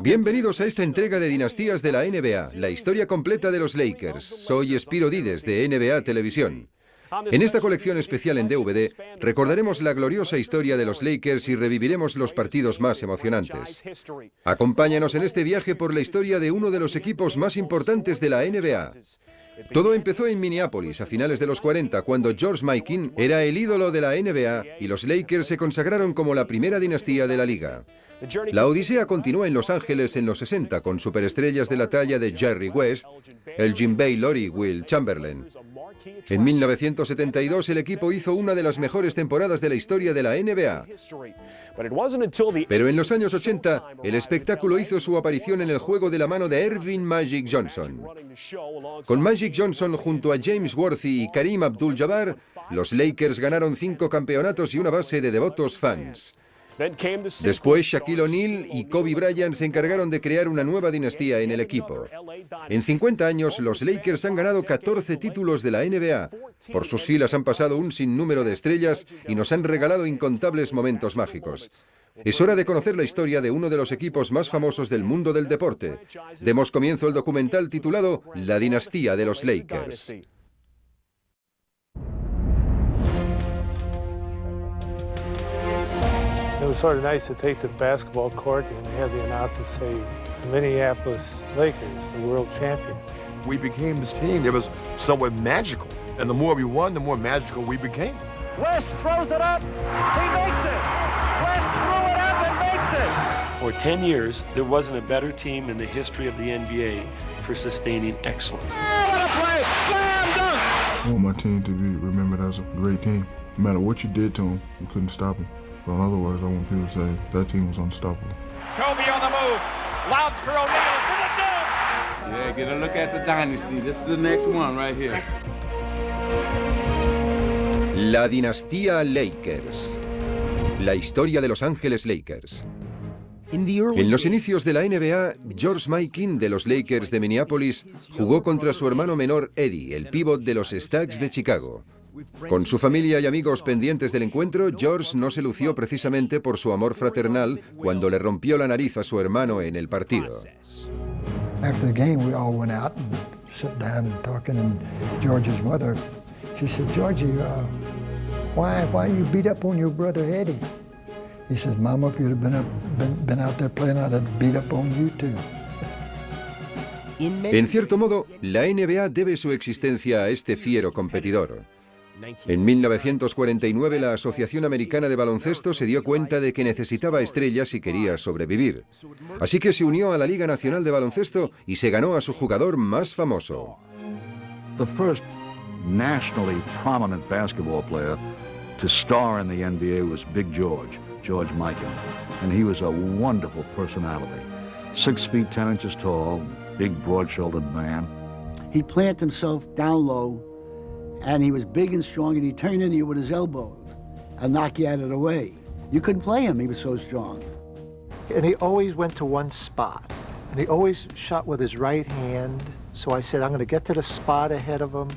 Bienvenidos a esta entrega de Dinastías de la NBA, la historia completa de los Lakers. Soy Spiro Díez de NBA Televisión. En esta colección especial en DVD recordaremos la gloriosa historia de los Lakers y reviviremos los partidos más emocionantes. Acompáñanos en este viaje por la historia de uno de los equipos más importantes de la NBA. Todo empezó en Minneapolis a finales de los 40, cuando George Mikan era el ídolo de la NBA y los Lakers se consagraron como la primera dinastía de la liga. La odisea continúa en Los Ángeles en los 60 con superestrellas de la talla de Jerry West, Elgin Baylor y Will Chamberlain. En 1972 el equipo hizo una de las mejores temporadas de la historia de la NBA. Pero en los años 80 el espectáculo hizo su aparición en el juego de la mano de Earvin Magic Johnson. Con Magic Johnson junto a James Worthy y Kareem Abdul-Jabbar, los Lakers ganaron 5 campeonatos y una base de devotos fans. Después, Shaquille O'Neal y Kobe Bryant se encargaron de crear una nueva dinastía en el equipo. En 50 años, los Lakers han ganado 14 títulos de la NBA. Por sus filas han pasado un sinnúmero de estrellas y nos han regalado incontables momentos mágicos. Es hora de conocer la historia de uno de los equipos más famosos del mundo del deporte. Demos comienzo al documental titulado La Dinastía de los Lakers. It was sort of nice to take the basketball court and have the announcers say, Minneapolis Lakers, the world champion. We became this team that was somewhat magical. And the more we won, the more magical we became. West throws it up. He makes it. West threw it up and makes it. For 10 years, there wasn't a better team in the history of the NBA for sustaining excellence. Oh, what a play! Slam dunk! I want my team to be remembered as a great team. No matter what you did to them, you couldn't stop them. But in other words, I want people to say that team was unstoppable. Kobe on the move. Lobs for O'Neal for the dunk. Yeah, get a look at the dynasty. This is the next one right here. La dinastía Lakers. La historia de Los Ángeles Lakers. En los inicios de la NBA, George Mikan de los Lakers de Minneapolis jugó contra su hermano menor Eddie, el pívot de los Stacks de Chicago. Con su familia y amigos pendientes del encuentro, George no se lució precisamente por su amor fraternal cuando le rompió la nariz a su hermano en el partido. After the game, we all went out and sat down and talking, and George's mother, she said, Georgie, why you beat up on your brother Eddie? He says, Mama, if you'd have been out there playing, I'd have beat up on you too. En cierto modo, la NBA debe su existencia a este fiero competidor. En 1949 la Asociación Americana de Baloncesto se dio cuenta de que necesitaba estrellas si quería sobrevivir. Así que se unió a la Liga Nacional de Baloncesto y se ganó a su jugador más famoso. The first nationally prominent basketball player to star in the NBA was Big George Mikan, and he was a wonderful personality. 6 feet 10 inches tall, big broad-shouldered man. He planted himself down low, and he was big and strong, and he turned into you with his elbows and knock you out of the way. You couldn't play him, he was so strong. And he always went to one spot, and he always shot with his right hand. So I said, I'm going to get to the spot ahead of him.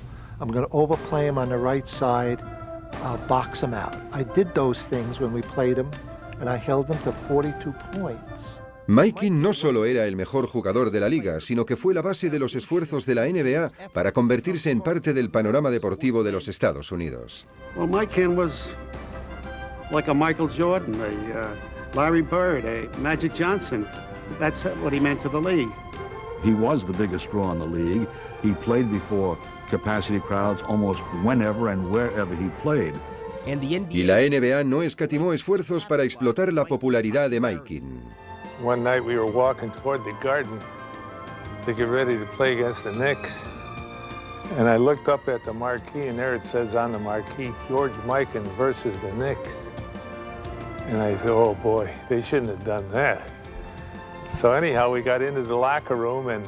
I'm going to overplay him on the right side. I'll box him out. I did those things when we played him, and I held him to 42 points. Mikan no solo era el mejor jugador de la liga, sino que fue la base de los esfuerzos de la NBA para convertirse en parte del panorama deportivo de los Estados Unidos. Well, Mikan was like a Michael Jordan, a Larry Bird, a Magic Johnson. That's what he meant to the league. He was the biggest draw in the league. He played before capacity crowds almost whenever and wherever he played. Y la NBA no escatimó esfuerzos para explotar la popularidad de Mikan. One night we were walking toward the garden to get ready to play against the Knicks. And I looked up at the marquee, and there it says on the marquee, George Mikan versus the Knicks. And I said, oh boy, they shouldn't have done that. So anyhow, we got into the locker room, and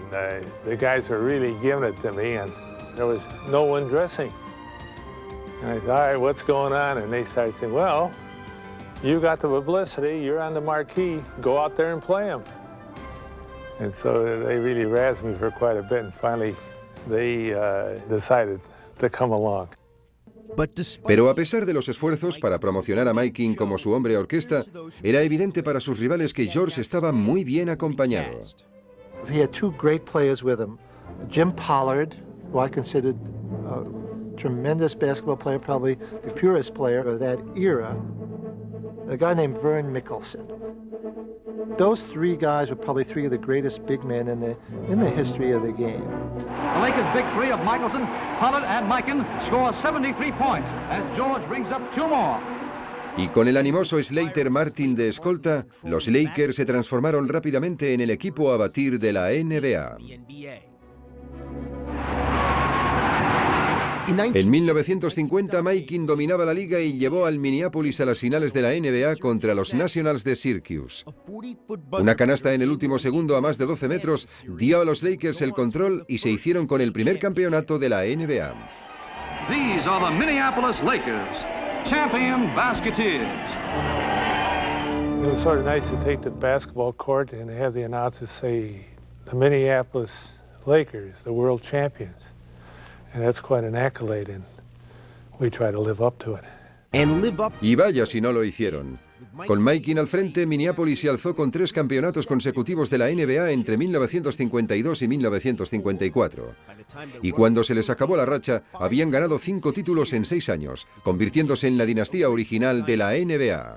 the guys were really giving it to me, and there was no one dressing. And I said, all right, what's going on? And they started saying, well, you got the publicity, you're on the marquee, go out there and play them. And so they really razzed me for quite a bit, and finally they decided to come along. Pero a pesar de los esfuerzos para promocionar a Mikan como su hombre orquesta, era evidente para sus rivales que George estaba muy bien acompañado. He had two great players with him. Jim Pollard, who I considered a tremendous basketball player, probably the purest player of that era, and a guy named Vern Mickelson. Those three guys were probably three of the greatest big men in the history of the game. The Lakers' big three of Mickelson, Pollard, and Mikan score 73 points as George brings up two more. Y con el animoso Slater Martin de escolta, los Lakers se transformaron rápidamente en el equipo a batir de la NBA. En 1950, Mikan dominaba la liga y llevó al Minneapolis a las finales de la NBA contra los Nationals de Syracuse. Una canasta en el último segundo a más de 12 metros dio a los Lakers el control y se hicieron con el primer campeonato de la NBA. These are the Minneapolis Lakers, champion basketeers. It was sort of nice to take the basketball court and have the announcers say, the Minneapolis Lakers, the world champions. And that's quite an accolade, and we try to live up to it. Y vaya si no lo hicieron. Con Mikan al frente, Minneapolis se alzó con 3 campeonatos consecutivos de la NBA entre 1952 y 1954. Y cuando se les acabó la racha, habían ganado 5 títulos en 6 años, convirtiéndose en la dinastía original de la NBA.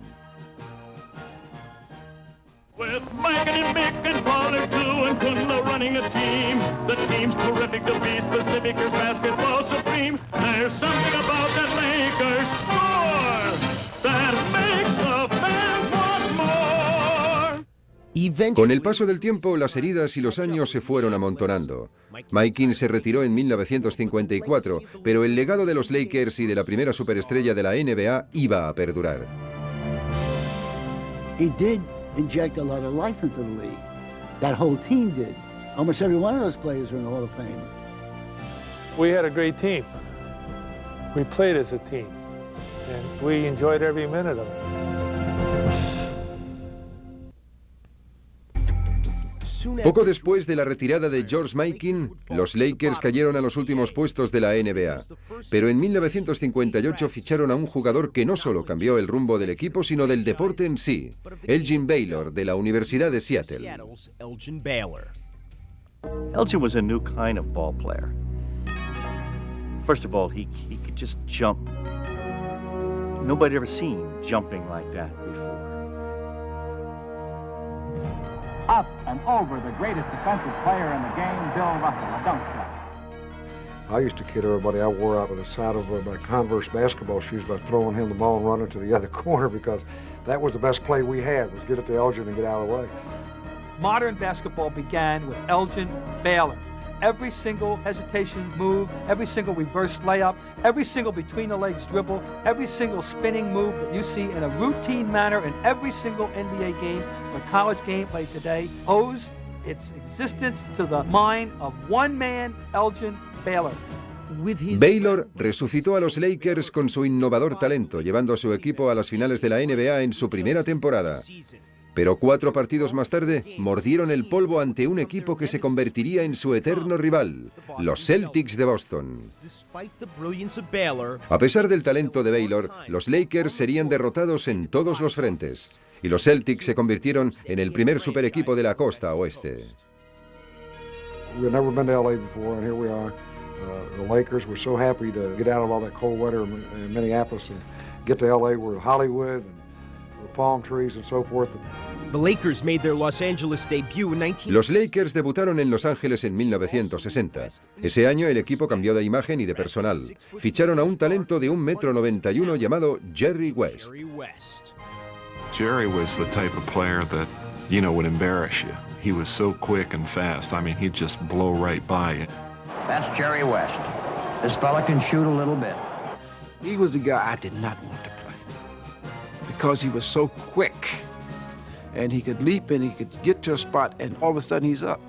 With Mikan and Mick and Pollard too, and Kundla running a team. The team's terrific to be specific, is basketball supreme. There's something about that Lakers score that makes the fans want more. Con el paso del tiempo, las heridas y los años se fueron amontonando. Mikan se retiró en 1954, pero el legado de los Lakers y de la primera superestrella de la NBA iba a perdurar. He did inject a lot of life into the league. That whole team did. Almost every one of those players are in the Hall of Fame. We had a great team. We played as a team, and we enjoyed every minute of it. Poco después de la retirada de George Mikan, los Lakers cayeron a los últimos puestos de la NBA. Pero en 1958 ficharon a un jugador que no solo cambió el rumbo del equipo, sino del deporte en sí, Elgin Baylor, de la Universidad de Seattle. Elgin was a new kind of ball player. First of all, he could just jump. Nobody had ever seen jumping like that before. Up and over the greatest defensive player in the game, Bill Russell, a dunk shot. I used to kid everybody I wore out of the side of my Converse basketball shoes by throwing him the ball and running to the other corner, because that was the best play we had, was get it to Elgin and get out of the way. Modern basketball began with Elgin Baylor. Every single hesitation move, every single reverse layup, every single between the legs dribble, every single spinning move that you see in a routine manner in every single NBA game or college game played today owes its existence to the mind of one man, Elgin Baylor. Baylor resucitó a los Lakers con su innovador talento, llevando a su equipo a las finales de la NBA en su primera temporada. Pero 4 partidos más tarde, mordieron el polvo ante un equipo que se convertiría en su eterno rival, los Celtics de Boston. A pesar del talento de Baylor, los Lakers serían derrotados en todos los frentes, y los Celtics se convirtieron en el primer super equipo de la costa oeste. We've never been to LA before, and here we are. The Lakers were so happy to get out of all that cold weather in Minneapolis and get to LA. We're Hollywood and palm trees and so forth. The Lakers made their Los Angeles debut in 19... Los Lakers debutaron en Los Ángeles en 1960. Ese año el equipo cambió de imagen y de personal. Ficharon a un talento de 1,91 m llamado Jerry West. Jerry was the type of player that, would embarrass you. He was so quick and fast. I mean, he'd just blow right by you. That's Jerry West. This fella can shoot a little bit. He was the guy I did not want to play because he was so quick. And he could leap and he could get to a spot and all of a sudden he's up.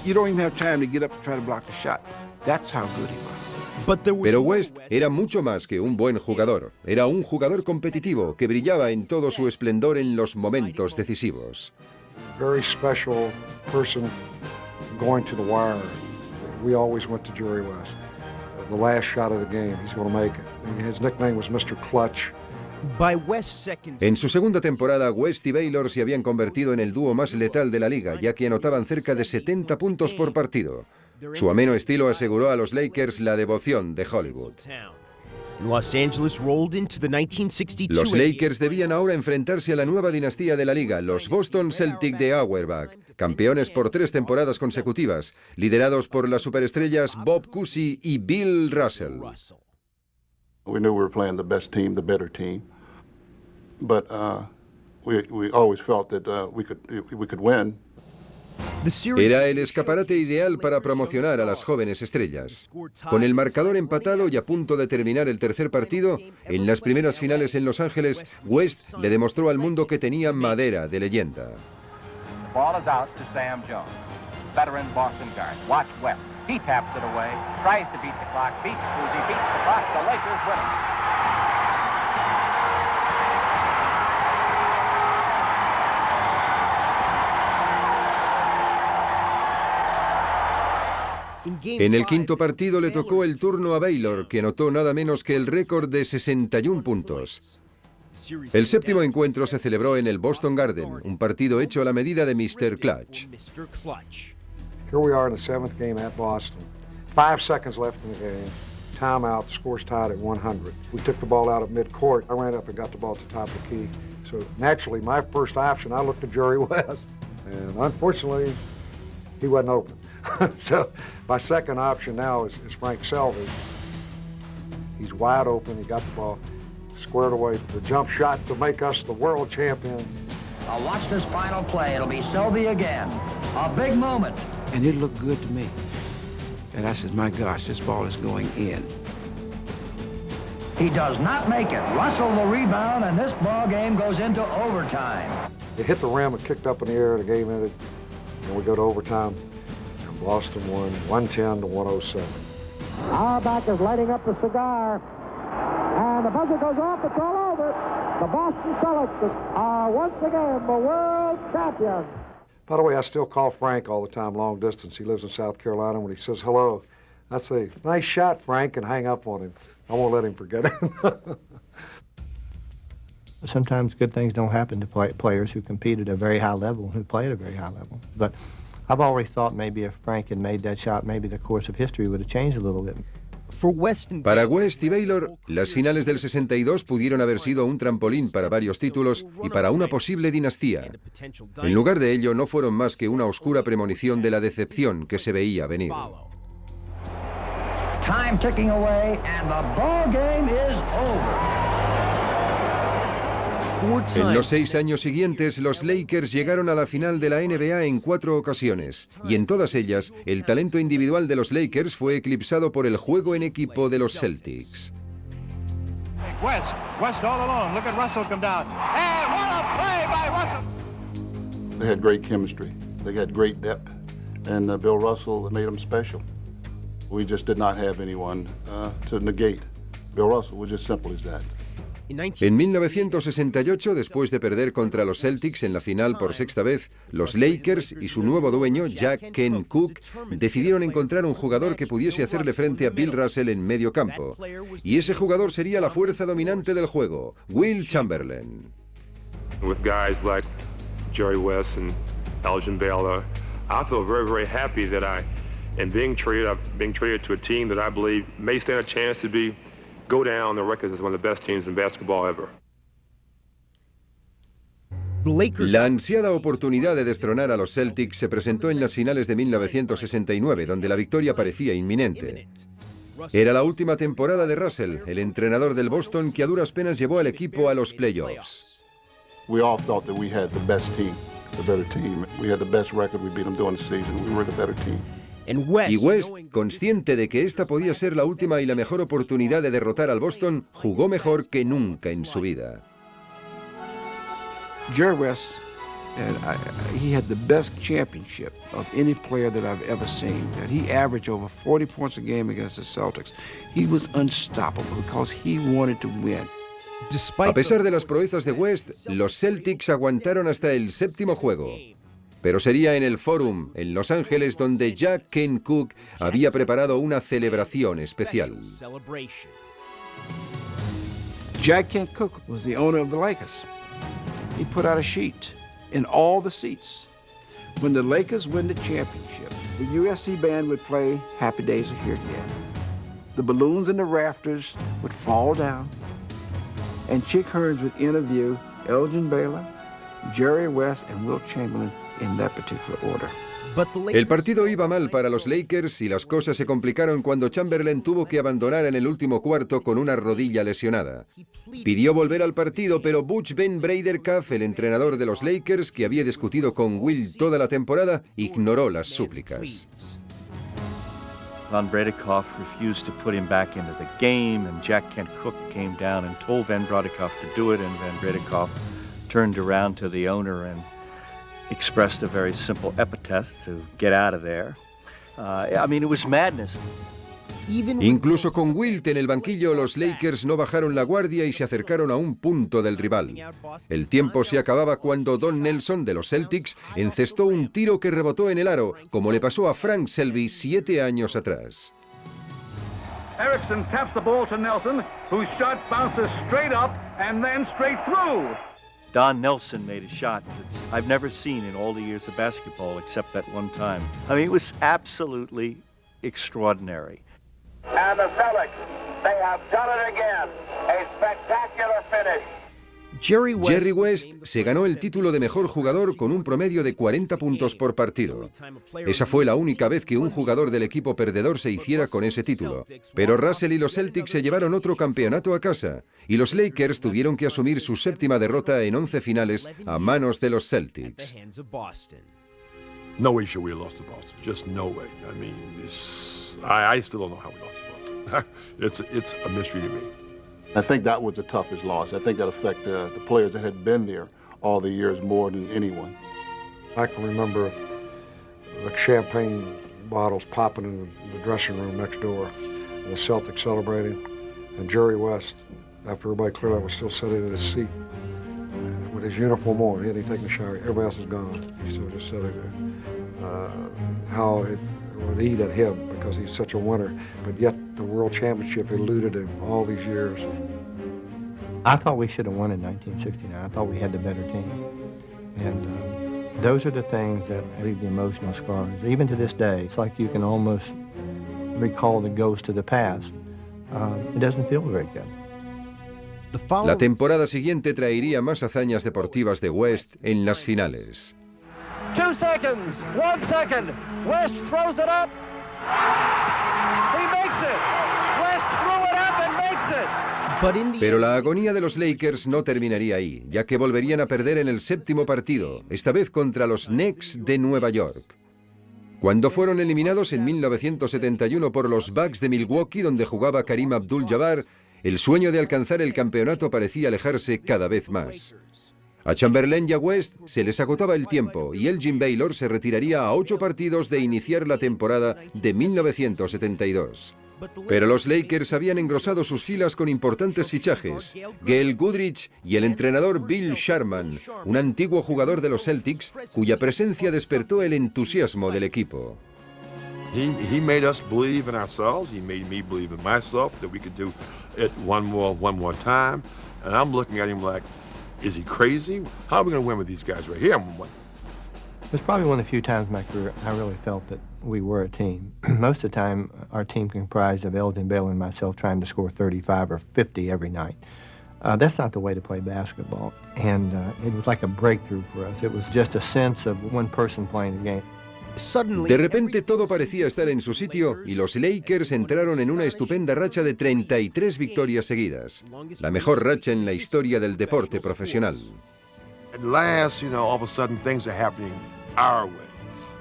You don't even have time to get up and try to block the shot. That's how good he was. Pero West era mucho más que un buen jugador. Era un jugador competitivo que brillaba en todo su esplendor en los momentos decisivos. Very special person going to the wire. We always went to Jerry West. the last shot of the game. He's going to make it. His nickname was Mr. Clutch. En su segunda temporada, West y Baylor se habían convertido en el dúo más letal de la liga, ya que anotaban cerca de 70 puntos por partido. Su ameno estilo aseguró a los Lakers la devoción de Hollywood. Los Lakers debían ahora enfrentarse a la nueva dinastía de la liga, los Boston Celtics de Auerbach, campeones por 3 temporadas consecutivas, liderados por las superestrellas Bob Cousy y Bill Russell. We knew we were playing the best team, the better team, but we always felt that we could win. Era el escaparate ideal para promocionar a las jóvenes estrellas. Con el marcador empatado y a punto de terminar el tercer partido, en las primeras finales en Los Ángeles, West le demostró al mundo que tenía madera de leyenda. Ball is out to Sam Jones. Veteran Boston guard. Watch West. He taps it away, tries to beat the clock, beats Cousy, beats the clock, the Lakers win it. En el quinto partido le tocó el turno a Baylor, que anotó nada menos que el récord de 61 puntos. El séptimo encuentro se celebró en el Boston Garden, un partido hecho a la medida de Mr. Clutch. Here we are in the 7th game at Boston. 5 seconds left in the game. Timeout, the score's tied at 100. We took the ball out at midcourt. I ran up and got the ball at the top of the key. So naturally, my first option, I looked at Jerry West. And unfortunately, he wasn't open. So my second option now is Frank Selvey. He's wide open. He got the ball squared away for the jump shot to make us the world champions. I'll watch this final play. It'll be Selvey again. A big moment. And it looked good to me. And I said, my gosh, this ball is going in. He does not make it. Russell the rebound, and this ball game goes into overtime. It hit the rim and kicked up in the air. The game ended, and we go to overtime. And Boston won 110 to 107. Auerbach is lighting up the cigar. And the buzzer goes off. It's all over. The Boston Celtics are once again the world champions. By the way, I still call Frank all the time, long distance. He lives in South Carolina. When he says hello, I say, nice shot, Frank, and hang up on him. I won't let him forget it. Sometimes good things don't happen to players who compete at a very high level, who play at a very high level. But I've always thought maybe if Frank had made that shot, maybe the course of history would have changed a little bit. Para West y Baylor, las finales del 62 pudieron haber sido un trampolín para varios títulos y para una posible dinastía. En lugar de ello, no fueron más que una oscura premonición de la decepción que se veía venir. Time ticking away, and the ball game is over. En los 6 años siguientes, los Lakers llegaron a la final de la NBA en 4 ocasiones, y en todas ellas, el talento individual de los Lakers fue eclipsado por el juego en equipo de los Celtics. West all alone. Look at Russell come down. And what a play by Russell! They had great chemistry. They had great depth, and Bill Russell made them special. We just did not have anyone to negate Bill Russell. It was just simple as that. En 1968, después de perder contra los Celtics en la final por 6ª vez, los Lakers y su nuevo dueño, Jack Ken Cook, decidieron encontrar un jugador que pudiese hacerle frente a Bill Russell en medio campo. Y ese jugador sería la fuerza dominante del juego, Will Chamberlain. With guys like Jerry West and Elgin Baylor, I feel very, very happy that I'm being traded to a team that I believe may stand a chance to go down the record as one of the best teams in basketball ever. La ansiada oportunidad de destronar a los Celtics se presentó en las finales de 1969, donde la victoria parecía inminente. Era la última temporada de Russell, el entrenador del Boston, que a duras penas llevó al equipo a los playoffs. We all thought that we had the best team, the better team. We had the best record. We beat them during the season. We were the better team. Y West, consciente de que esta podía ser la última y la mejor oportunidad de derrotar al Boston, jugó mejor que nunca en su vida. Jerry West, he had the best championship of any player that I've ever seen. He averaged over 40 points a game against the Celtics. He was unstoppable because he wanted to win. A pesar de las proezas de West, los Celtics aguantaron hasta el 7º juego. Pero sería en el Forum, en Los Ángeles, donde Jack Kent Cooke había preparado una celebración especial. Jack Kent Cooke was the owner of the Lakers. He put out a sheet in all the seats. When the Lakers win the championship, the USC band would play Happy Days Are Here Again. The balloons in the rafters would fall down, and Chick Hearns would interview Elgin Baylor, Jerry West, and Wilt Chamberlain in that particular order. El partido iba mal para los Lakers y las cosas se complicaron cuando Chamberlain tuvo que abandonar en el último cuarto con una rodilla lesionada. Pidió volver al partido, pero Butch Ben Breiderkopf, el entrenador de los Lakers, que había discutido con Wilt toda la temporada, ignoró las súplicas. Von Breiderkopf refused to put him back into the game, and Jack Kent Cooke came down and told Van Breiderkopf to do it, and Van Breiderkopf turned around to the owner and expressed a very simple epithet to get out of there. I mean, it was madness. Incluso con Wilt en el banquillo, los Lakers no bajaron la guardia y se acercaron a un punto del rival. El tiempo se acababa cuando Don Nelson, de los Celtics, encestó un tiro que rebotó en el aro, como le pasó a Frank Selby 7 años atrás. Erickson taps the ball to Nelson, whose shot bounces straight up and then straight through. Don Nelson made a shot that I've never seen in all the years of basketball except that one time. I mean, it was absolutely extraordinary. And the Celtics, they have done it again. A spectacular finish. Jerry West se ganó el título de mejor jugador con un promedio de 40 puntos por partido. Esa fue la única vez que un jugador del equipo perdedor se hiciera con ese título. Pero Russell y los Celtics se llevaron otro campeonato a casa, y los Lakers tuvieron que asumir su 7ª derrota en 11 finales a manos de los Celtics. No way should we have lost to Boston. Just no way. I mean, I still don't know how we lost to Boston. It's a mystery to me. I think that was the toughest loss. I think that affected the players that had been there all the years more than anyone. I can remember the champagne bottles popping in the dressing room next door, and the Celtics celebrating, and Jerry West, after everybody cleared out, was still sitting in his seat with his uniform on. He hadn't taken a shower. Everybody else is gone. He's still just sitting there. How it would eat at him because he's such a winner, but yet the World Championship eluded him all these years. I thought we should have won in 1969. I thought we had the better team. And those are the things that leave the emotional scars. Even to this day, it's like you can almost recall the ghost of the past. It doesn't feel very good. La temporada siguiente traería más hazañas deportivas de West en las finales. 2 seconds, 1 second. West throws it up. He makes it. West threw it up and makes it. Pero la agonía de los Lakers no terminaría ahí, ya que volverían a perder en el 7º partido, esta vez contra los Knicks de Nueva York. Cuando fueron eliminados en 1971 por los Bucks de Milwaukee, donde jugaba Kareem Abdul-Jabbar, el sueño de alcanzar el campeonato parecía alejarse cada vez más. A Chamberlain y a West se les agotaba el tiempo y Elgin Baylor se retiraría a 8 partidos de iniciar la temporada de 1972. Pero los Lakers habían engrosado sus filas con importantes fichajes. Gail Goodrich y el entrenador Bill Sharman, un antiguo jugador de los Celtics, cuya presencia despertó el entusiasmo del equipo. He made us believe in ourselves. He made me believe in myself that we could do it one more time. And I'm looking at him like, is he crazy? How are we going to win with these guys right here? It was probably one of the few times in my career I really felt that we were a team. Most of the time, our team comprised of Elgin Baylor and myself trying to score 35 or 50 every night. That's not the way to play basketball. And it was like a breakthrough for us. It was just a sense of one person playing the game. De repente todo parecía estar en su sitio y los Lakers entraron en una estupenda racha de 33 victorias seguidas, la mejor racha en la historia del deporte profesional. At last, all of a sudden things are happening our way.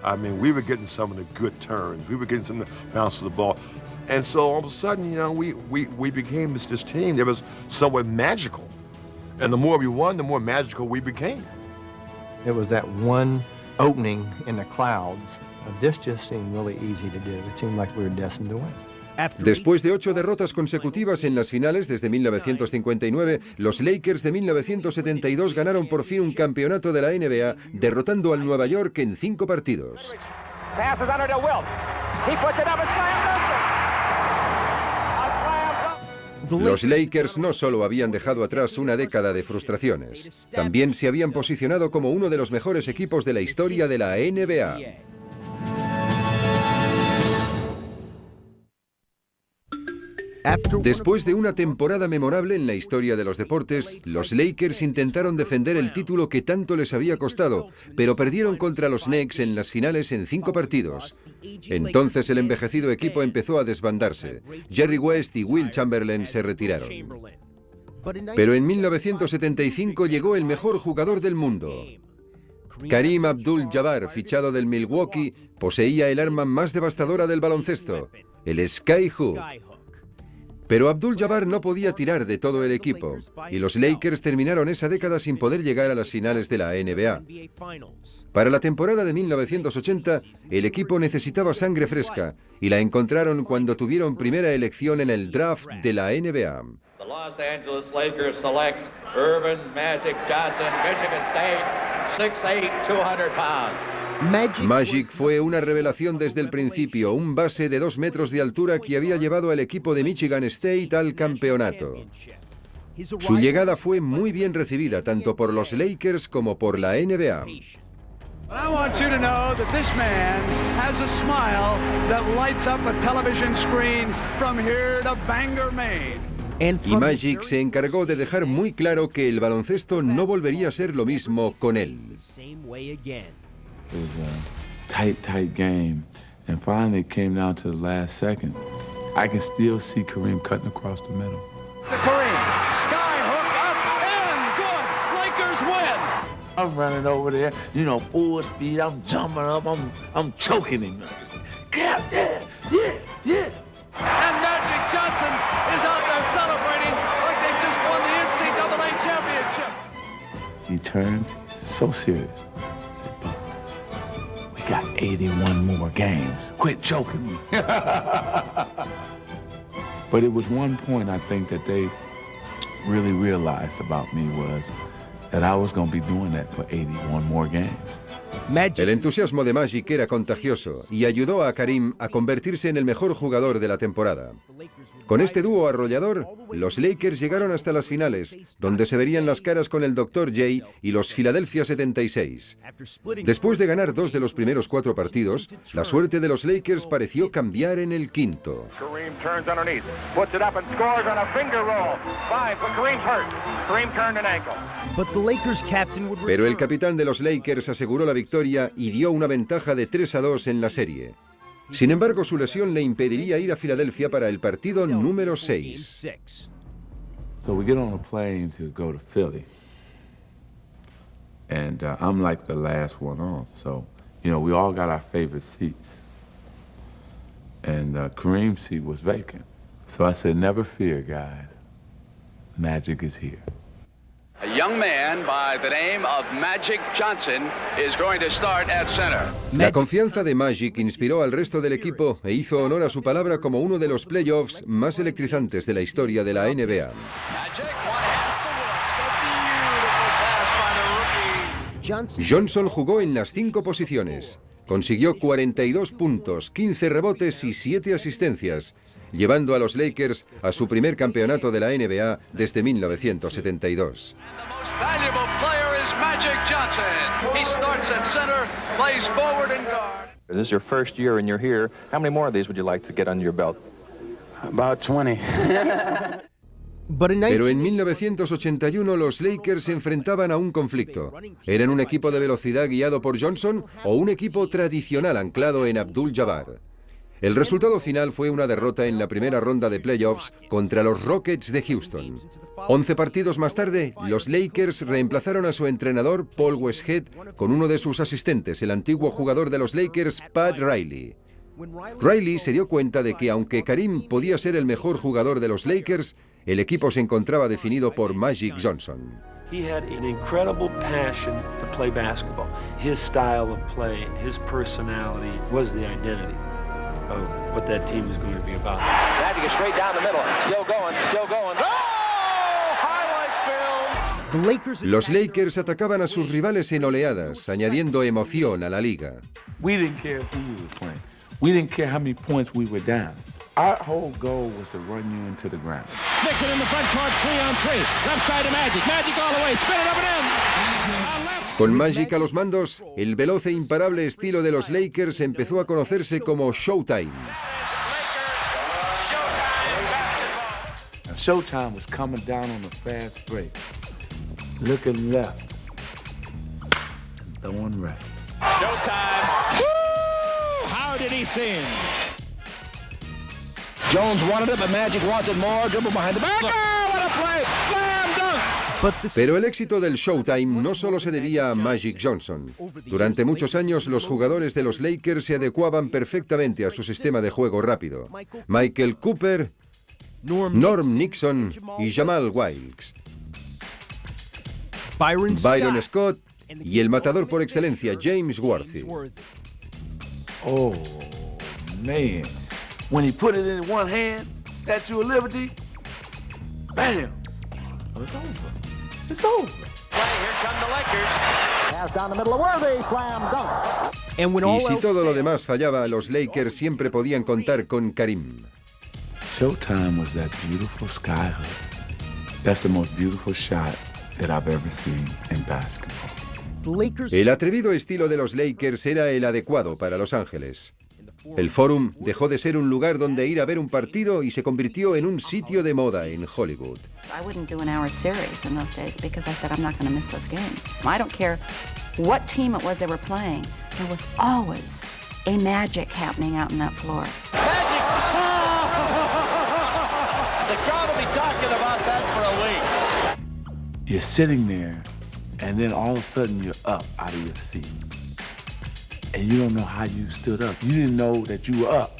I mean, we were getting some of the good turns. We were getting some of the bounce of the ball. And so all of a sudden, we became this team that was somewhat magical. And the more we won, the more magical we became. It was that one opening in the clouds. This just seemed really easy to do. It seemed like we were destined to win. Después de 8 derrotas consecutivas en las finales desde 1959, los Lakers de 1972 ganaron por fin un campeonato de la NBA, derrotando al Nueva York en 5 partidos. Los Lakers no solo habían dejado atrás una década de frustraciones, también se habían posicionado como uno de los mejores equipos de la historia de la NBA. Después de una temporada memorable en la historia de los deportes, los Lakers intentaron defender el título que tanto les había costado, pero perdieron contra los Knicks en las finales en 5 partidos. Entonces el envejecido equipo empezó a desbandarse. Jerry West y Will Chamberlain se retiraron. Pero en 1975 llegó el mejor jugador del mundo. Kareem Abdul-Jabbar, fichado del Milwaukee, poseía el arma más devastadora del baloncesto, el Skyhook. Pero Abdul-Jabbar no podía tirar de todo el equipo, y los Lakers terminaron esa década sin poder llegar a las finales de la NBA. Para la temporada de 1980, el equipo necesitaba sangre fresca, y la encontraron cuando tuvieron primera elección en el draft de la NBA. The Los Angeles Lakers select Irvin Magic Johnson, Michigan State, 6'8", 200 pounds. Magic fue una revelación desde el principio, un base de 2 metros de altura que había llevado al equipo de Michigan State al campeonato. Su llegada fue muy bien recibida tanto por los Lakers como por la NBA. I want you to know that this man has a smile that lights up a television screen from here to Bangor, Maine. Y Magic se encargó de dejar muy claro que el baloncesto no volvería a ser lo mismo con él. It was a tight game. And finally it came down to the last second. I can still see Kareem cutting across the middle. To Kareem, skyhook up and good. Lakers win. I'm running over there, you know, full speed. I'm jumping up. I'm choking him. Yeah. And Magic Johnson is out there celebrating like they just won the NCAA championship. He turns, so serious. Got 81 more games. Quit choking me. But it was one point I think that they really realized about me was that I was going to be doing that for 81 more games. El entusiasmo de Magic era contagioso y ayudó a Kareem a convertirse en el mejor jugador de la temporada. Con este dúo arrollador, los Lakers llegaron hasta las finales, donde se verían las caras con el Dr. J y los Philadelphia 76. Después de ganar 2 de los primeros 4 partidos, la suerte de los Lakers pareció cambiar en el quinto. Kareem turns underneath, puts it up and scores on a finger roll. 5, but Kareem's hurt. Kareem turned an ankle. Pero el capitán de los Lakers aseguró la victoria y dio una ventaja de 3-2 en la serie. Sin embargo, su lesión le impediría ir a Filadelfia para el partido número 6. So we get on a plane to go to Philly. And I'm like the last one off. So, you know, we all got our favorite seats. And Kareem's seat was vacant. So I said, never fear, guys. Magic is here. A young man by the name of Magic Johnson is going to start at center. La confianza de Magic inspiró al resto del equipo e hizo honor a su palabra como uno de los playoffs más electrizantes de la historia de la NBA. Johnson jugó en las 5 posiciones. Consiguió 42 puntos, 15 rebotes y 7 asistencias, llevando a los Lakers a su primer campeonato de la NBA desde 1972. This is your first year and you're here. How many more of these would you like to get under your belt? About 20. Pero en 1981 los Lakers se enfrentaban a un conflicto. ¿Eran un equipo de velocidad guiado por Johnson o un equipo tradicional anclado en Abdul-Jabbar? El resultado final fue una derrota en la primera ronda de playoffs contra los Rockets de Houston. 11 partidos más tarde, los Lakers reemplazaron a su entrenador Paul Westhead con uno de sus asistentes, el antiguo jugador de los Lakers, Pat Riley. Riley se dio cuenta de que aunque Kareem podía ser el mejor jugador de los Lakers, el equipo se encontraba definido por Magic Johnson. He had an incredible passion to play basketball. His style of play, his personality was the identity. of what that team is going to be about. Magic is straight down the middle, still going, still going. Oh! Highlight film! Los Lakers atacaban a sus rivales en oleadas, añadiendo emoción a la liga. We didn't care who we were playing. We didn't care how many points we were down. Our whole goal was to run you into the ground. Nixon in the front court, 3-on-3. Left side to Magic. Magic all the way. Spin it up and in. Con Magic a los mandos, el veloz e imparable estilo de los Lakers empezó a conocerse como Showtime. Showtime was coming down on a fast break. Looking left. Throwing right. Showtime. Woo! How did he see him? Jones wanted it, but Magic wants it more. Dribble behind the back. Oh, what a play! Slam dunk! Pero el éxito del Showtime no solo se debía a Magic Johnson. Durante muchos años, los jugadores de los Lakers se adecuaban perfectamente a su sistema de juego rápido. Michael Cooper, Norm Nixon y Jamal Wilkes. Byron Scott y el matador por excelencia, James Worthy. Oh, man. When he put it in one hand, Statue of Liberty, bam. Oh, it's over. It's over. Here come the Lakers. Pass down the middle of Worthy, slam dunk. Y si todo lo demás fallaba, los Lakers siempre podían contar con Karim. Showtime was that beautiful sky hook. That's the most beautiful shot that I've ever seen in basketball. El atrevido estilo de los Lakers era el adecuado para Los Ángeles. El Forum dejó de ser un lugar donde ir a ver un partido y se convirtió en un sitio de moda en Hollywood. I wouldn't do an hour series in those days because I said I'm not going to miss those games. I don't care what team it was they were playing. There was always a magic happening out on that floor. Magic! The crowd will be talking about that for a week. You're sitting there, and then all of a sudden you're up out of your seat. And you don't know how you stood up. You didn't know that you were up.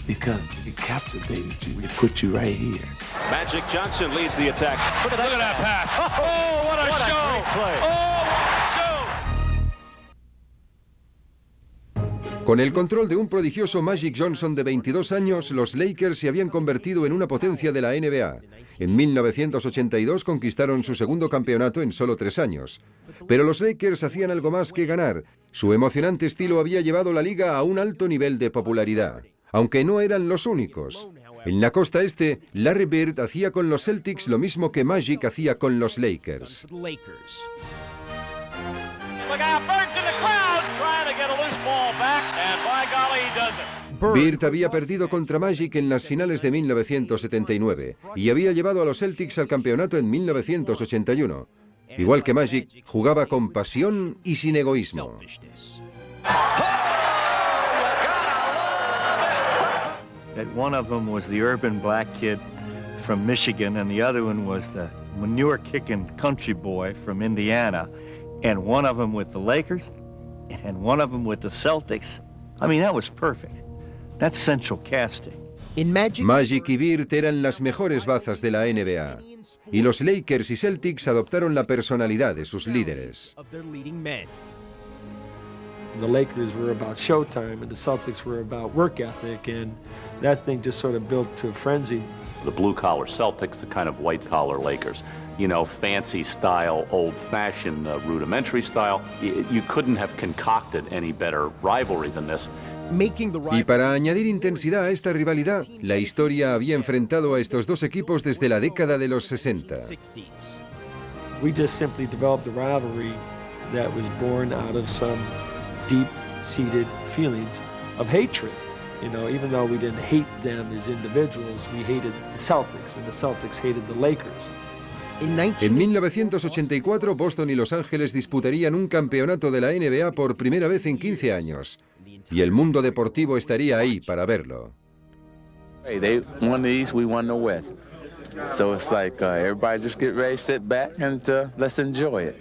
Because it captivated you. It put you right here. Magic Johnson leads the attack. Look at that pass. Oh, what a show! Great play. Oh, what a show! Con el control de un prodigioso Magic Johnson de 22 años, los Lakers se habían convertido en una potencia de la NBA. En 1982 conquistaron su segundo campeonato en solo 3 años. Pero los Lakers hacían algo más que ganar. Su emocionante estilo había llevado la liga a un alto nivel de popularidad. Aunque no eran los únicos. En la costa este, Larry Bird hacía con los Celtics lo mismo que Magic hacía con los Lakers. Bird había perdido contra Magic en las finales de 1979 y había llevado a los Celtics al campeonato en 1981. Igual que Magic, jugaba con pasión y sin egoísmo. That one of them was the urban black kid from Michigan, and the other one was the manure-kicking country boy from Indiana, and one of them with the Lakers, and one of them with the Celtics. I mean, that was perfect. That's central casting. Magic y Bird eran las mejores bazas de la NBA, y los Lakers y Celtics adoptaron la personalidad de sus líderes. The Lakers were about showtime, and the Celtics were about work ethic, and that thing just sort of built to a frenzy. The blue-collar Celtics, the kind of white-collar Lakers. You know, fancy style, old-fashioned, rudimentary style. You couldn't have concocted any better rivalry than this. Y para añadir intensidad a esta rivalidad, la historia había enfrentado a estos dos equipos desde la década de los 60. We just simply developed a rivalry that was born out of some deep-seated feelings of hatred. You know, even though we didn't hate them as individuals, we hated the Celtics, and the Celtics hated the Lakers. En 1984, Boston y Los Ángeles disputarían un campeonato de la NBA por primera vez en 15 años. Y el mundo deportivo estaría ahí para verlo. Hey, they won the East, we won the West. So it's like everybody just get ready, sit back, and let's enjoy it.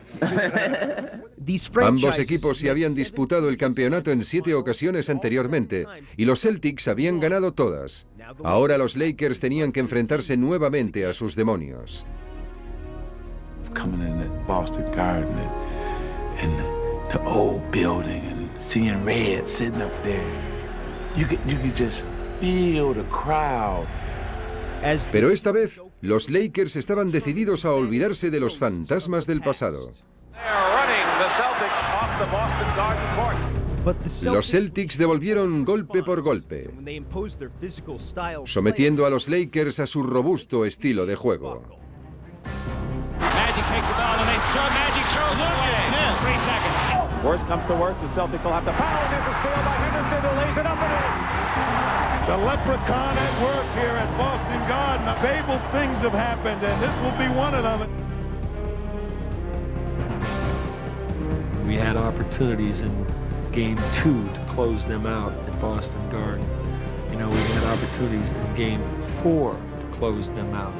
Ambos equipos se habían disputado el campeonato en 7 ocasiones anteriormente, y los Celtics habían ganado todas. Ahora los Lakers tenían que enfrentarse nuevamente a sus demonios. Coming in at Boston Garden and the old building and seeing Red sitting up there. You could just feel the crowd. Pero esta vez, los Lakers estaban decididos a olvidarse de los fantasmas del pasado. Los Celtics devolvieron golpe por golpe, sometiendo a los Lakers a su robusto estilo de juego. Worst comes to worst, the Celtics will have to foul, and there's a steal by Henderson who lays it up and in. The leprechaun at work here at Boston Garden. Fabled things have happened, and this will be one of them. We had opportunities in Game 2 to close them out at Boston Garden. You know, we had opportunities in Game 4 to close them out.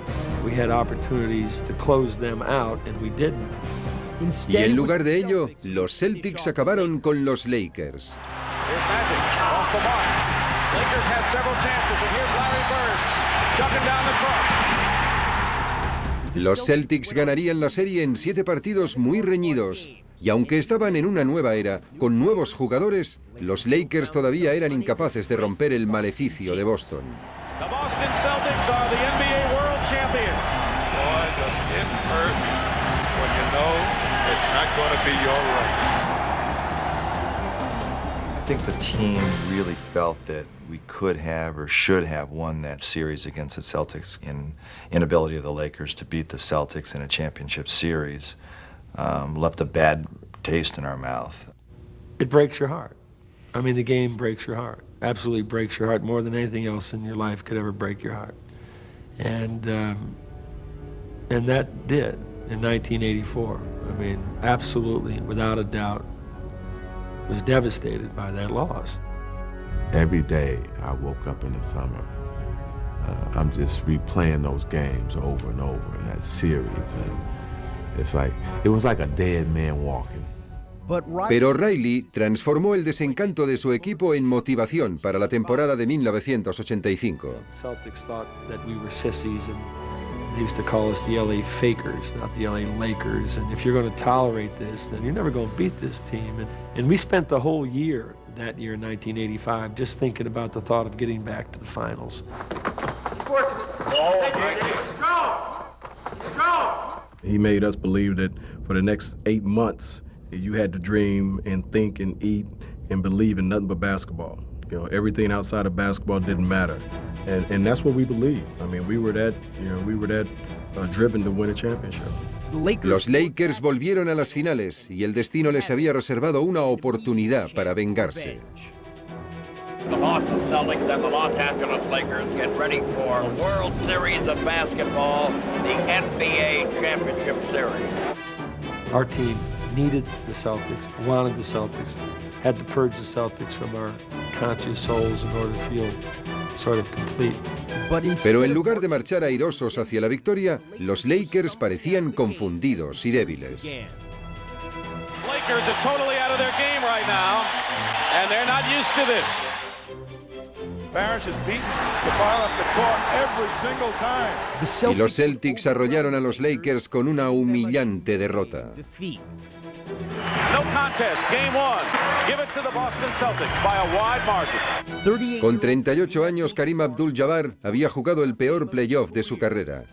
We had opportunities to close them out, and we didn't. Y en lugar de ello, los Celtics acabaron con los Lakers. Here's Magic, off the mark. Lakers had several chances, and here's Larry Bird, chucking down the court. Los Celtics ganarían la serie en 7 partidos muy reñidos. Y aunque estaban en una nueva era, con nuevos jugadores, los Lakers todavía eran incapaces de romper el maleficio de Boston. The Boston Celtics are the NBA World Champions. Boy, does it hurt when you know it's not going to be your right. I think the team really felt that we could have or should have won that series against the Celtics. In inability of the Lakers to beat the Celtics in a championship series left a bad taste in our mouth. It breaks your heart. I mean, the game breaks your heart. Absolutely breaks your heart more than anything else in your life could ever break your heart. And that did in 1984. I mean, absolutely, without a doubt, was devastated by that loss. Every day I woke up in the summer, I'm just replaying those games over and over in that series, and it was like a dead man walking. Pero Riley transformó el desencanto de su equipo en motivación para la temporada de 1985. Celtics thought that we were sissies, and they used to call us the LA Fakers, not the LA Lakers. And if you're going to tolerate this, then you're never going to beat this team. And we spent the whole year, that year in 1985, just thinking about the thought of getting back to the finals. He made us believe that for the next 8 months, you had to dream and think and eat and believe in nothing but basketball. You know, everything outside of basketball didn't matter. And that's what we believed. I mean, we were that driven to win a championship. Los Lakers volvieron a las finales y el destino les había reservado una oportunidad para vengarse. The Boston Celtics and the Los Angeles Lakers get ready for World Series of Basketball, the NBA Championship Series. Our team needed the Celtics, wanted the Celtics, had to purge the Celtics from our conscious souls in order to feel sort of complete. Pero en lugar de marchar airosos hacia la victoria, los Lakers parecían confundidos y débiles. Lakers are totally out of their game right now, and they're not used to this. Parrish has beaten Jabbar up the court every single time. Y los Celtics arrollaron a los Lakers con una humillante derrota. No contest, game 1. Give it to the Boston Celtics by a wide margin. Con 38 años, Karim Abdul-Jabbar había jugado el peor playoff de su carrera.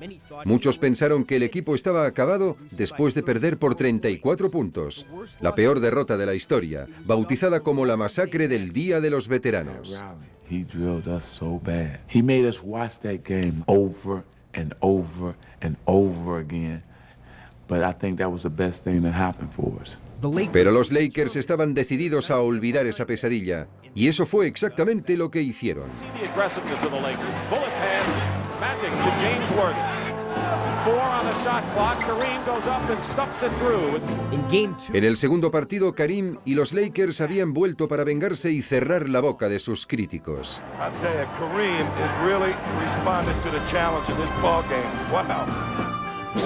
Muchos pensaron que el equipo estaba acabado después de perder por 34 puntos. La peor derrota de la historia, bautizada como la masacre del Día de los Veteranos. He drilled us so bad. He made us watch that game over and over and over again. But I think that was the best thing that happened for us. Pero los Lakers estaban decididos a olvidar esa pesadilla. Y eso fue exactamente lo que hicieron. En el segundo partido, Karim y los Lakers habían vuelto para vengarse y cerrar la boca de sus críticos.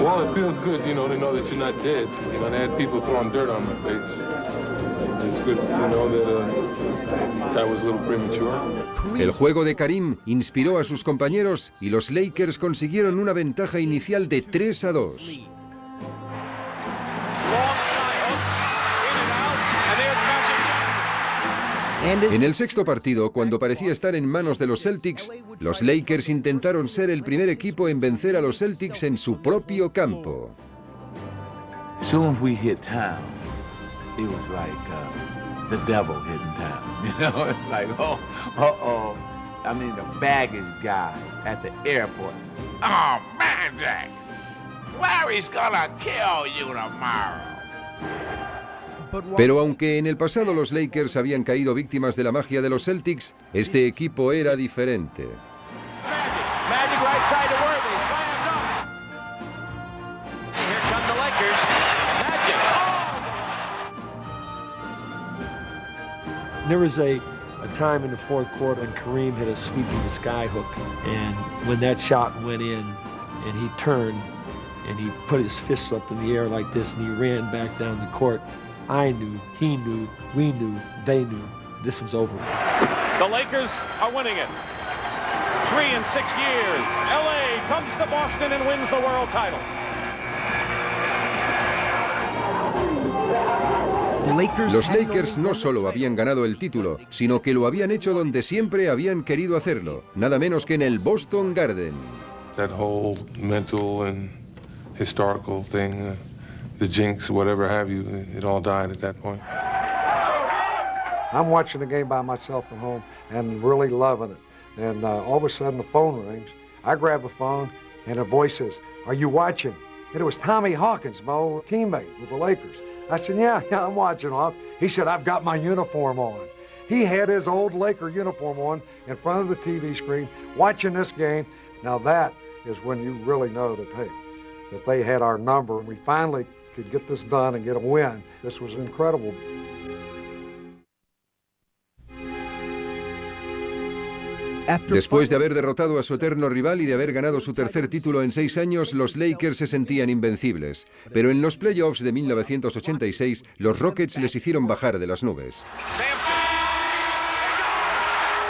Well, it feels good, to know that you're not dead. I had people throwing dirt on my face. It's good to know that was a little premature. El juego de Karim inspiró a sus compañeros y los Lakers consiguieron una ventaja inicial de 3-2. En el sexto partido, cuando parecía estar en manos de los Celtics, los Lakers intentaron ser el primer equipo en vencer a los Celtics en su propio campo. As soon as we hit town, it was like the devil hitting town. You know, it's like, uh-oh. I mean, the baggage guy at the airport. Oh, man, Jack, Larry's gonna kill you tomorrow. Pero aunque en el pasado los Lakers habían caído víctimas de la magia de los Celtics, este equipo era diferente. Magic right side to Worthy, slam dunk. Here come the Lakers. Magic. There was a time in the fourth quarter when Kareem hit a sweeping skyhook, and when that shot went in, and he turned, and he put his fists up in the air like this, and he ran back down the court, I knew, he knew, we knew, they knew, this was over. The Lakers are winning it. 3 in 6 years. LA comes to Boston and wins the world title. Los Lakers no solo habían ganado el título, sino que lo habían hecho donde siempre habían querido hacerlo, nada menos que en el Boston Garden. That whole mental and historical thing, the jinx, whatever have you, it all died at that point. I'm watching the game by myself at home and really loving it. And all of a sudden the phone rings. I grab the phone and a voice says, "Are you watching?" And it was Tommy Hawkins, my old teammate with the Lakers. I said, yeah, I'm watching, Hawk. He said, I've got my uniform on. He had his old Laker uniform on in front of the TV screen, watching this game. Now that is when you really know that, hey, that they had our number and we finally could get this done and get a win. This was incredible. Después de haber derrotado a su eterno rival y de haber ganado su tercer título en 6 años, los Lakers se sentían invencibles. Pero en los playoffs de 1986, los Rockets les hicieron bajar de las nubes.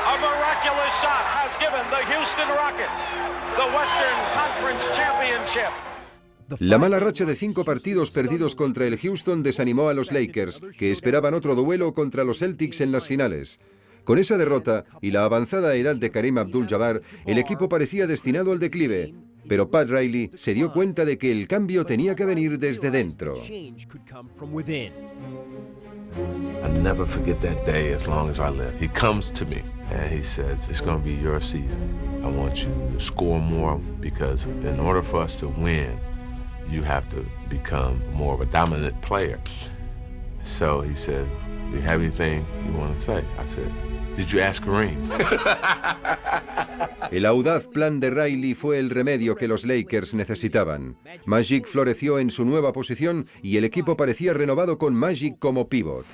A miraculous shot has given the Houston Rockets the Western Conference Championship. La mala racha de 5 partidos perdidos contra el Houston desanimó a los Lakers, que esperaban otro duelo contra los Celtics en las finales. Con esa derrota y la avanzada edad de Kareem Abdul-Jabbar, el equipo parecía destinado al declive. Pero Pat Riley se dio cuenta de que el cambio tenía que venir desde dentro. I'll never forget that day as long as I live. He comes to me and he says, it's going to be your season. I want you to score more because in order for us to win, you have to become more of a dominant player. So he said, do you have anything you want to say? I said, did you ask Kareem? El audaz plan de Riley fue el remedio que los Lakers necesitaban. Magic floreció en su nueva posición y el equipo parecía renovado con Magic como pívot.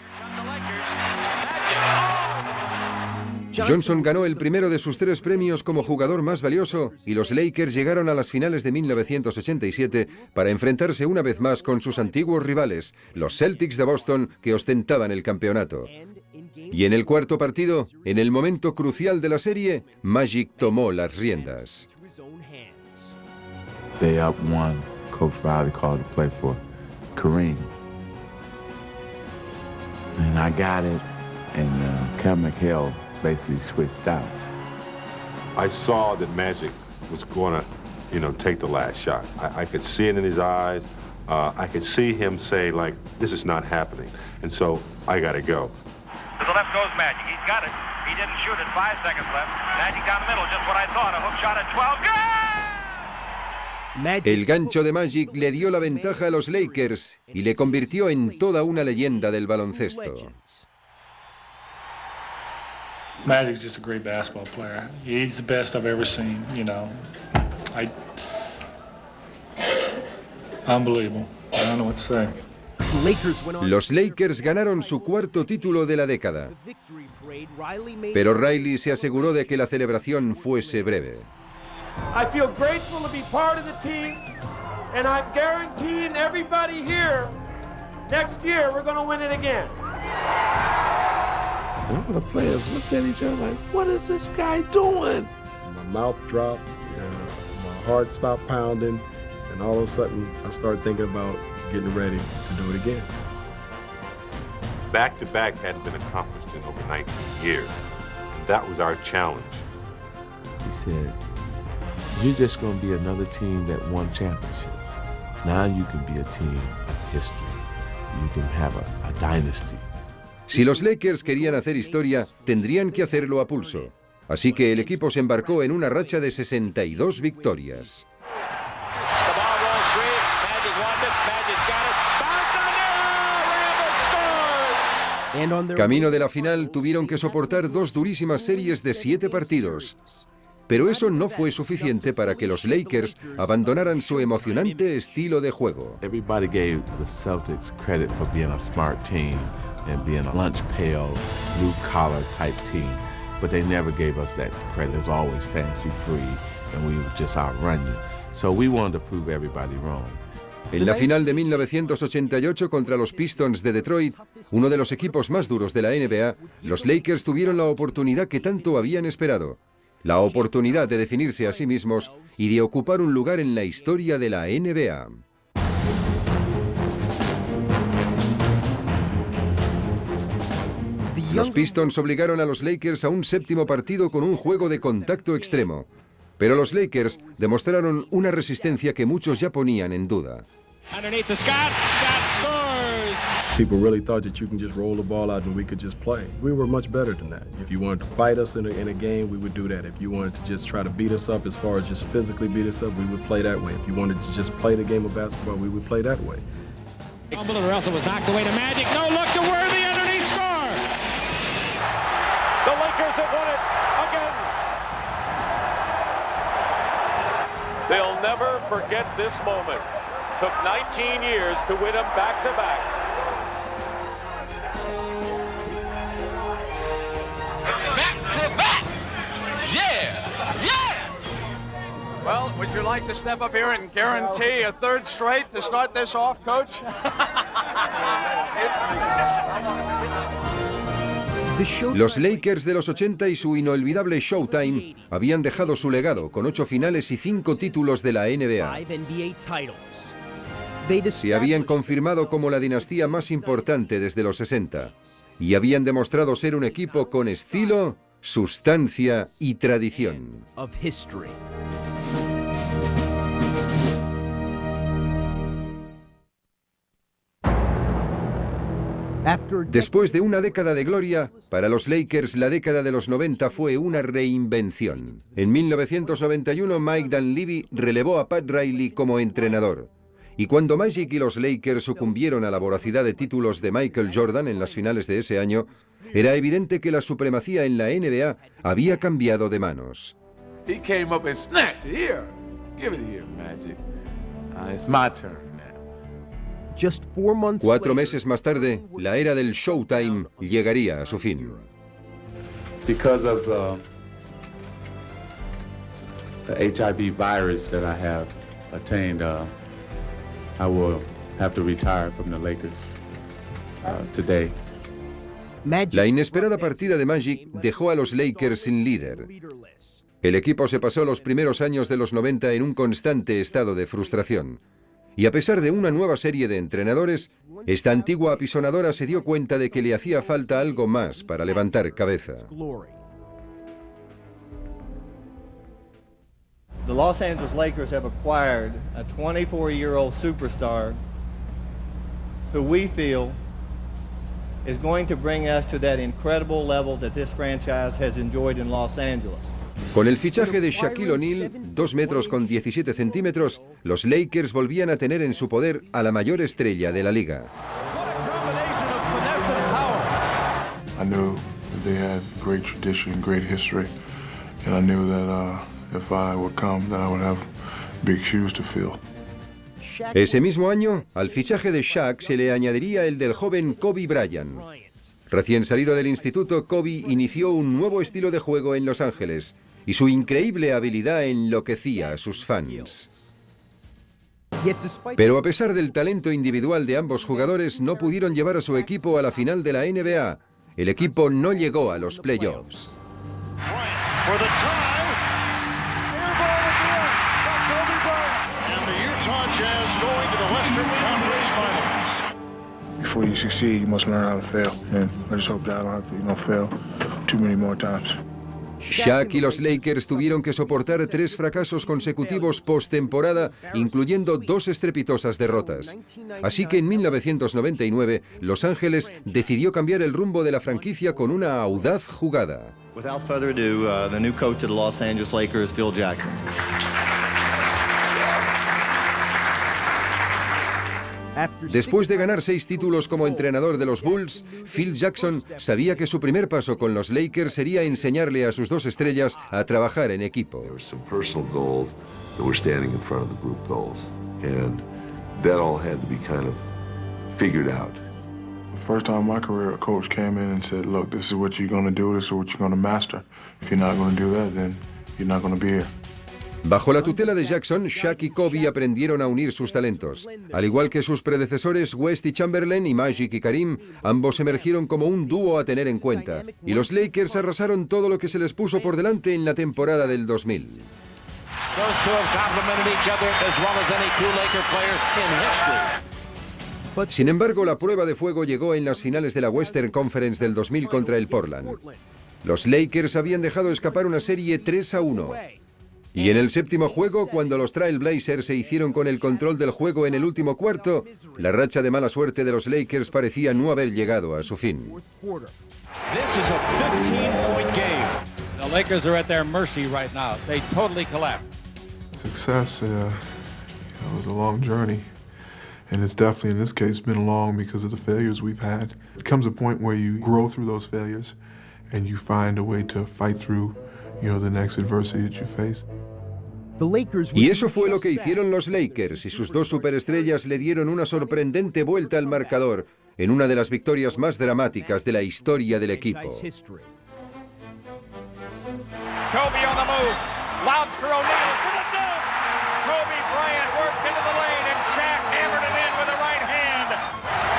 Johnson ganó el primero de sus 3 premios como jugador más valioso y los Lakers llegaron a las finales de 1987 para enfrentarse una vez más con sus antiguos rivales, los Celtics de Boston, que ostentaban el campeonato. Y en el cuarto partido, en el momento crucial de la serie, Magic tomó las riendas. They up one. Coach Riley called to play for Kareem. And I got it, and Kevin McHale basically switched out. I saw that Magic was going to, take the last shot. I could see it in his eyes. I could see him say, like, this is not happening. And so I got to go. To the left goes Magic. He's got it. He didn't shoot it. 5 seconds left. Magic down the middle, just what I thought. A hook shot at 12. Good! El gancho de Magic le dio la ventaja a los Lakers y le convirtió en toda una leyenda del baloncesto. Magic's just a great basketball player. He's the best I've ever seen, Unbelievable. I don't know what to say. Los Lakers ganaron su cuarto título de la década. Pero Riley se aseguró de que la celebración fuese breve. I feel grateful to be part of the team, and I'm guaranteeing everybody here, next year we're going to win it again. All the players looked at each other like, what is this guy doing? My mouth dropped, my heart stopped pounding, and all of a sudden I started thinking about getting ready to do it again. Back-to-back hadn't been accomplished Boston over 19 years. And that was our challenge. He said, you're just going to be another team that won championships. Now you can be a team of history. You can have a dynasty. Si los Lakers querían hacer historia, tendrían que hacerlo a pulso. Así que el equipo se embarcó en una racha de 62 victorias. Camino de la final, tuvieron que soportar 2 durísimas series de 7 partidos. Pero eso no fue suficiente para que los Lakers abandonaran su emocionante estilo de juego. Everybody gave the Celtics credit for being a smart team and being a lunch pail, blue collar type team, but they never gave us that credit. It was always fancy free, and we would just outrun you. So we wanted to prove everybody wrong. En la final de 1988 contra los Pistons de Detroit, uno de los equipos más duros de la NBA, los Lakers tuvieron la oportunidad que tanto habían esperado. La oportunidad de definirse a sí mismos y de ocupar un lugar en la historia de la NBA. Los Pistons obligaron a los Lakers a un 7º partido con un juego de contacto extremo. Pero los Lakers demostraron una resistencia que muchos ya ponían en duda. People really thought that you can just roll the ball out and we could just play. We were much better than that. If you wanted to fight us in a game, we would do that. If you wanted to just try to beat us up as far as just physically beat us up, we would play that way. If you wanted to just play the game of basketball, we would play that way. Russell was knocked away to Magic. No look to Worthy underneath score. The Lakers have won it again. They'll never forget this moment. Took 19 years to win them back to back. Well, would you like to step up here and guarantee a 3rd straight to start this off, Coach? Los Lakers de los 80 y su inolvidable Showtime habían dejado su legado con 8 finales y 5 títulos de la NBA. Se habían confirmado como la dinastía más importante desde los 60 y habían demostrado ser un equipo con estilo, sustancia y tradición. Después de una década de gloria, para los Lakers la década de los 90 fue una reinvención. En 1991 Mike Dunleavy relevó a Pat Riley como entrenador. Y cuando Magic y los Lakers sucumbieron a la voracidad de títulos de Michael Jordan en las finales de ese año, era evidente que la supremacía en la NBA había cambiado de manos. He came up and snatched it. Here, give it here, Magic. It's my turn. 4 meses más tarde, la era del Showtime llegaría a su fin. Because of the HIV virus that I have attained, I will have to retire from the Lakers today. La inesperada partida de Magic dejó a los Lakers sin líder. El equipo se pasó los primeros años de los 90 en un constante estado de frustración. Y a pesar de una nueva serie de entrenadores, esta antigua apisonadora se dio cuenta de que le hacía falta algo más para levantar cabeza. The Los Angeles Lakers have acquired a 24-year-old superstar who we feel is going to bring us to that incredible level that this franchise has enjoyed in Los Angeles. Con el fichaje de Shaquille O'Neal, 2 metros con 17 centímetros, los Lakers volvían a tener en su poder a la mayor estrella de la liga. I knew that they had great tradition, great history, and I knew that if I would come, then I would have big shoes to fill. Ese mismo año, al fichaje de Shaq se le añadiría el del joven Kobe Bryant. Recién salido del instituto, Kobe inició un nuevo estilo de juego en Los Ángeles, y su increíble habilidad enloquecía a sus fans. Pero a pesar del talento individual de ambos jugadores, no pudieron llevar a su equipo a la final de la NBA. El equipo no llegó a los playoffs. before you succeed, you must learn how to fail. And I just hope that I don't have to, fail too many more times. Shaq y los Lakers tuvieron que soportar 3 fracasos consecutivos post-temporada, incluyendo 2 estrepitosas derrotas. Así que en 1999, Los Ángeles decidió cambiar el rumbo de la franquicia con una audaz jugada. Without further ado, the new coach of the Los Angeles Lakers, Phil Jackson. Después de ganar 6 títulos como entrenador de los Bulls, Phil Jackson sabía que su primer paso con los Lakers sería enseñarle a sus 2 estrellas a trabajar en equipo. First time in my career, a coach came in and said, look, this is what you're going to do, this is what you're going to master. If you're not going to do that, then you're not going to be here. Bajo la tutela de Jackson, Shaq y Kobe aprendieron a unir sus talentos. Al igual que sus predecesores West y Chamberlain y Magic y Karim, ambos emergieron como un dúo a tener en cuenta. Y los Lakers arrasaron todo lo que se les puso por delante en la temporada del 2000. Sin embargo, la prueba de fuego llegó en las finales de la Western Conference del 2000 contra el Portland. Los Lakers habían dejado escapar una serie 3-1. Y en el 7º juego, cuando los Trail Blazers se hicieron con el control del juego en el último cuarto, la racha de mala suerte de los Lakers parecía no haber llegado a su fin. This is a 15-point game. The Lakers are at their mercy right now. They totally collapsed. Success, was a long journey. And it's definitely, in this case, been long because of the failures we've had. It comes a point where you grow through those failures and you find a way to fight through, the next adversity that you face. Y eso fue lo que hicieron los Lakers, y sus 2 superestrellas le dieron una sorprendente vuelta al marcador en una de las victorias más dramáticas de la historia del equipo. Kobe on the move, lobs for O'Neal for the dunk. Kobe Bryant worked into the lane and Shaq hammered it in with the right hand.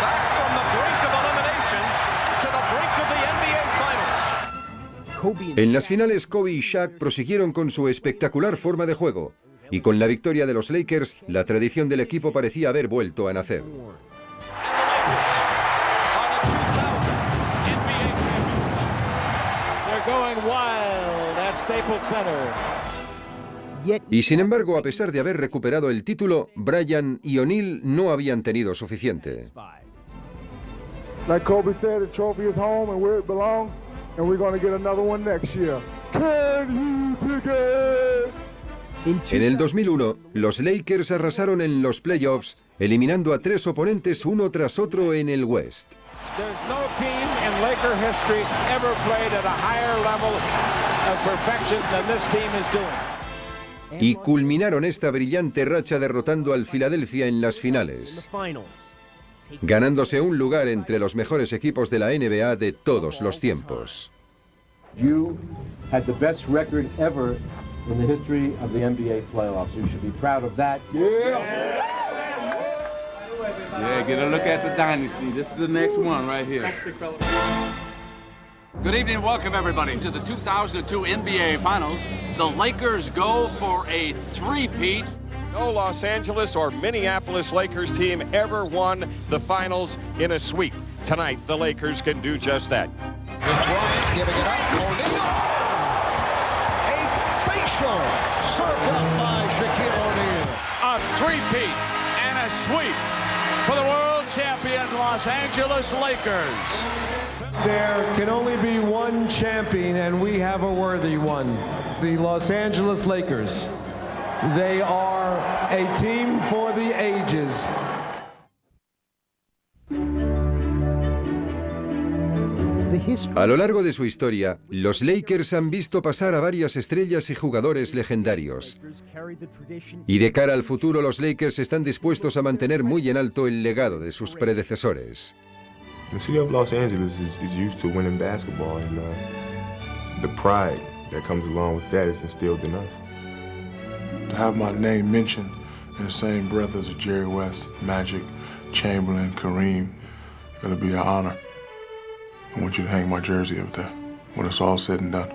Back from the brink of elimination to the brink of the NBA Finals. En las finales, Kobe y Shaq prosiguieron con su espectacular forma de juego, y con la victoria de los Lakers, la tradición del equipo parecía haber vuelto a nacer. Y sin embargo, a pesar de haber recuperado el título, Bryant y O'Neal no habían tenido suficiente. Like Kobe said, the trophy is home and where it belongs. And we're going to get another one next year. Can you take it? En el 2001, los Lakers arrasaron en los playoffs, eliminando a 3 oponentes uno tras otro en el West. There's no team in Laker history ever played at a higher level of perfection than this team is doing. Y culminaron esta brillante racha derrotando al Philadelphia en las finales, ganándose un lugar entre los mejores equipos de la NBA de todos los tiempos. You had the best record ever in the history of the NBA playoffs. You should be proud of that. Yeah, get a look at the dynasty. This is the next one right here. Good evening and welcome everybody to the 2002 NBA Finals. The Lakers go for a three-peat. No Los Angeles or Minneapolis Lakers team ever won the finals in a sweep. Tonight, the Lakers can do just that. Here's Bryant giving it up. A facial served up by Shaquille O'Neal. A three-peat and a sweep for the world champion Los Angeles Lakers. There can only be one champion, and we have a worthy one. The Los Angeles Lakers. They are a team for the ages. A lo largo de su historia, los Lakers han visto pasar a varias estrellas y jugadores legendarios. Y de cara al futuro, los Lakers están dispuestos a mantener muy en alto el legado de sus predecesores. The city of Los Angeles is used to winning basketball, and the pride that comes along with that is instilled in us. To have my name mentioned in the same breath as Jerry West, Magic, Chamberlain, Kareem, it'll be an honor. I want you to hang my jersey up there when it's all said and done.